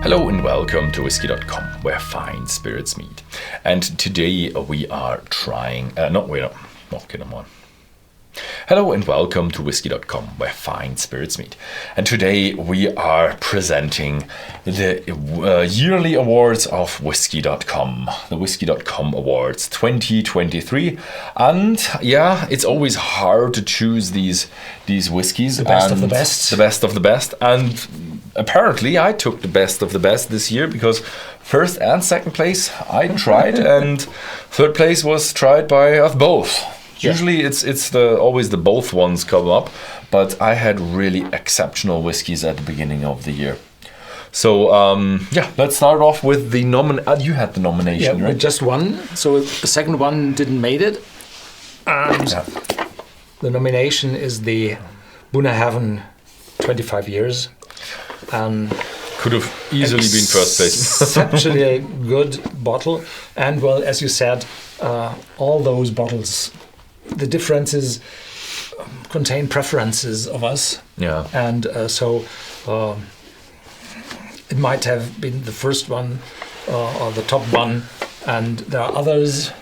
Hello and welcome to Whisky.com, where fine spirits meet. And today we are trying... Hello and welcome to Whisky.com, where fine spirits meet. And today we are presenting the yearly awards of Whisky.com, the Whisky.com Awards 2023. And yeah, it's always hard to choose these whiskies. The best of the best. The best of the best. And apparently I took the best of the best this year, because first and second place I tried, and third place was tried by us both. Yeah. Usually it's always the both ones come up, but I had really exceptional whiskies at the beginning of the year. So let's start off with the you had the nomination, right? With just one. So the second one didn't make it, and the nomination is the Bunnahabhain 25 years. Could have easily been first place. Exceptionally a good bottle, and well, as you said, all those bottles. The differences contain preferences of us. Yeah. And so it might have been the first one or the top one. And there are others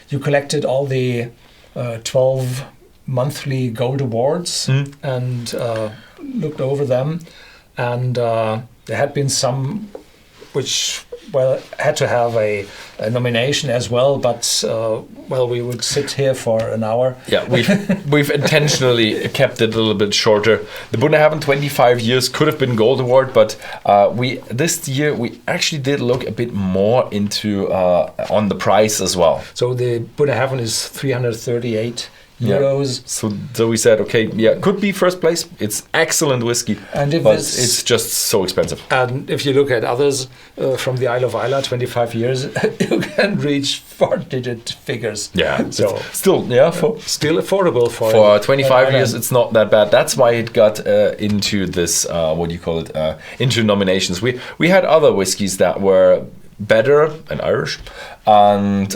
you collected all the 12 monthly gold awards and looked over them. And there had been some which had to have a nomination as well, but we would sit here for an hour. Yeah, we've intentionally kept it a little bit shorter. The Bunnahabhain 25 years could have been gold award, but this year we actually did look a bit more into on the price as well. So the Bunnahabhain is 338 euros. So we said, okay, could be first place. It's excellent whiskey, but it's just so expensive. And if you look at others from the Isle of Islay, 25 years, you can reach 4-digit figures. Yeah, so still affordable for 25 years. It's not that bad. That's why it got into this into nominations. We had other whiskies that were better and Irish, and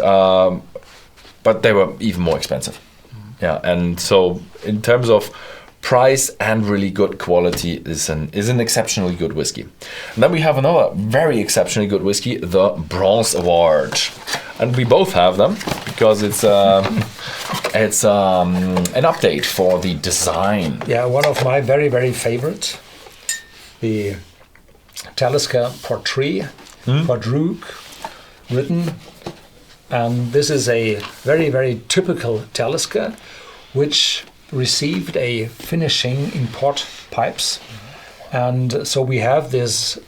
but they were even more expensive. Yeah, and so in terms of price and really good quality, is an exceptionally good whiskey. And then we have another very exceptionally good whiskey, the Bronze Award, and we both have them because it's an update for the design. Yeah, one of my very, very favorite, the Talisker Portrait, Ruighe written. And this is a very, very typical Talisker, which received a finishing in pot pipes. And so we have this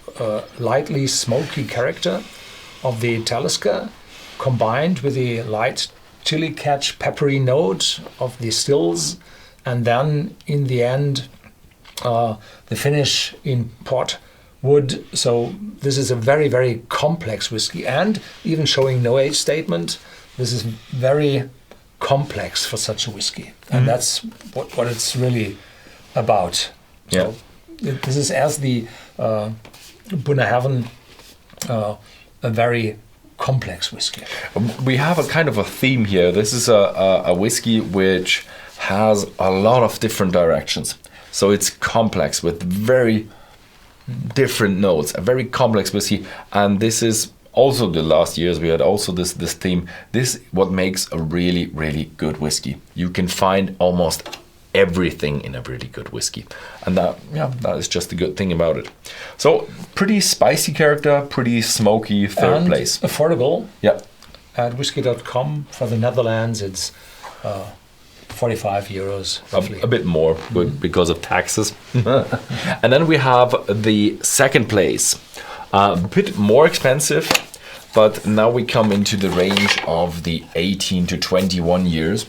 lightly smoky character of the Talisker combined with the light chili catch peppery note of the stills. And then in the end, the finish in pot wood. So this is a very, very complex whiskey, and even showing no age statement, this is very complex for such a whiskey, and that's what it's really about. Yeah. So this is, as the Bunnahabhain, a very complex whiskey. We have a kind of a theme here. This is a whiskey which has a lot of different directions, so it's complex with very different notes, a very complex whiskey. And this is also the last years we had also this theme. This what makes a really, really good whiskey. You can find almost everything in a really good whiskey, and that is just the good thing about it. So pretty spicy character, pretty smoky, third place, affordable. Yeah, at Whisky.com for the Netherlands it's 45 euros roughly. A bit more because of taxes. And then we have the second place, a bit more expensive, but now we come into the range of the 18 to 21 years,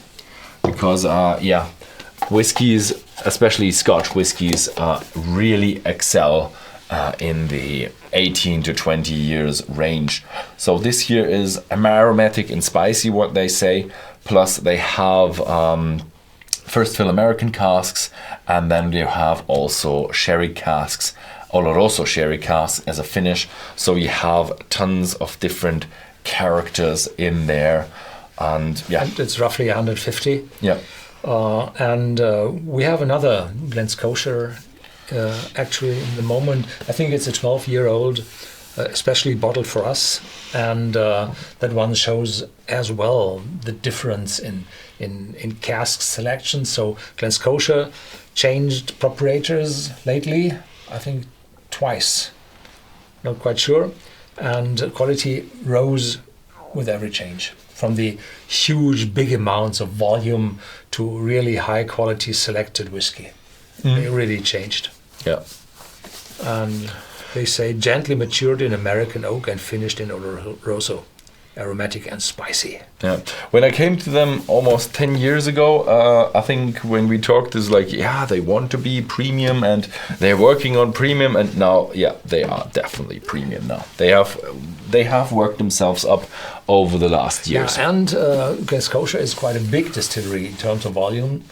because whiskies, especially Scotch whiskies, really excel in the 18 to 20 years range. So this here is aromatic and spicy, what they say, plus they have first fill American casks, and then they have also sherry casks, Oloroso sherry casks as a finish. So you have tons of different characters in there, and it's roughly 150. Yeah. And we have another Glen Scotia actually in the moment. I think it's a 12-year-old, especially bottled for us, and that one shows as well the difference in cask selection. So Glen Scotia changed proprietors lately, I think twice, not quite sure, and quality rose with every change, from the huge big amounts of volume to really high quality selected whiskey. It really changed. Yeah. And they say gently matured in American oak and finished in Oloroso, aromatic and spicy. Yeah. When I came to them almost 10 years ago, I think when we talked, it's like, yeah, they want to be premium and they're working on premium, and now, yeah, they are definitely premium now. They have worked themselves up over the last years. Yeah, and Glen Scotia is quite a big distillery in terms of volume,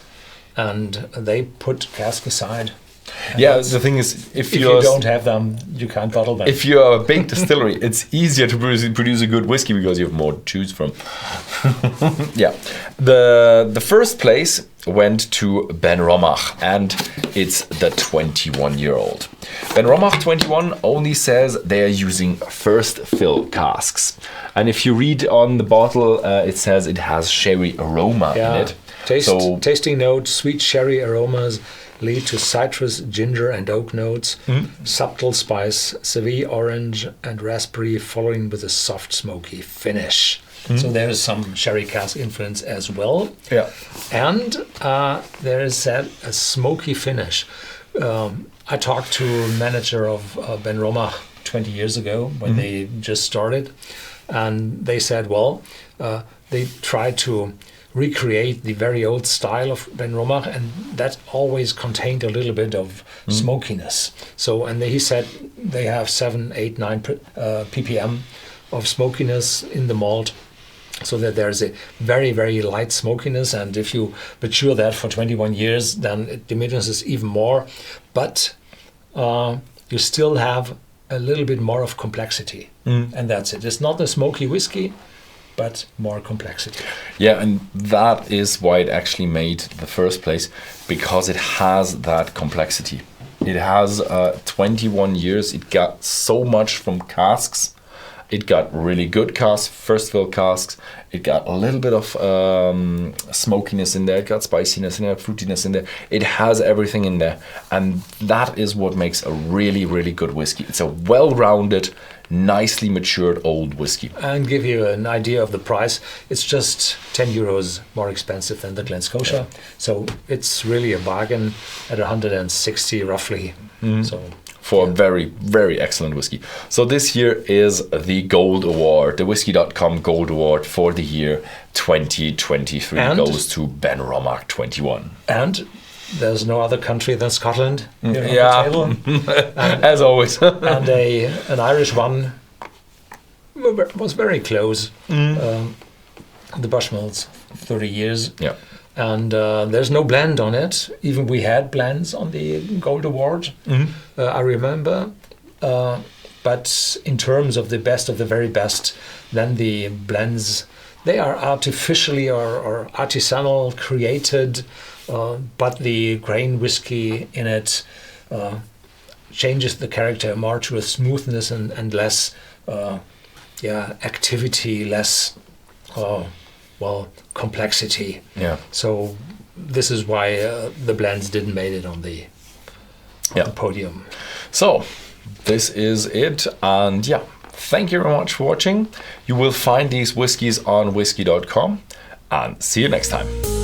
and they put cask aside. Yeah, the thing is, if you don't have them, you can't bottle them. If you're a big distillery, it's easier to produce a good whiskey because you have more to choose from. Yeah, the first place went to Benromach, and it's the 21-year-old. Benromach 21 only says they are using first fill casks, and if you read on the bottle, it says it has sherry aroma in it. Tasting notes: sweet sherry aromas lead to citrus, ginger, and oak notes. Subtle spice, Seville orange and raspberry, following with a soft, smoky finish. So there is some sherry cask influence as well. Yeah, and there is a smoky finish. I talked to a manager of Benromach 20 years ago when they just started, and they said, well, they tried to recreate the very old style of Benromach, and that always contained a little bit of smokiness. So, and he said they have 7, 8, 9 ppm of smokiness in the malt, so that there's a very, very light smokiness. And if you mature that for 21 years, then it diminishes even more. But you still have a little bit more of complexity, and that's it. It's not a smoky whiskey, but more complexity. Yeah, and that is why it actually made the first place, because it has that complexity. It has 21 years. It got so much from casks. It got really good casks, first fill casks. It got a little bit of smokiness in there. It got spiciness in there, fruitiness in there. It has everything in there. And that is what makes a really, really good whiskey. It's a well-rounded, nicely matured old whiskey. And give you an idea of the price, it's just 10 euros more expensive than the Glen Scotia. Yeah. So it's really a bargain at 160 roughly. So for a very, very excellent whiskey. So this here is the Gold Award, the Whisky.com Gold Award for the year 2023 goes to Benromach 21. And there's no other country than Scotland here on the table. And, as always. And an Irish one was very close. The Bushmills, 30 years. Yeah. And there's no blend on it. Even we had blends on the Gold Award, I remember. But in terms of the best of the very best, then the blends, they are artificially or artisanal created, but the grain whiskey in it changes the character more to a smoothness and less activity, less complexity. Yeah. So this is why the blends didn't make it on the podium. So this is it, and thank you very much for watching. You will find these whiskies on Whisky.com, and see you next time.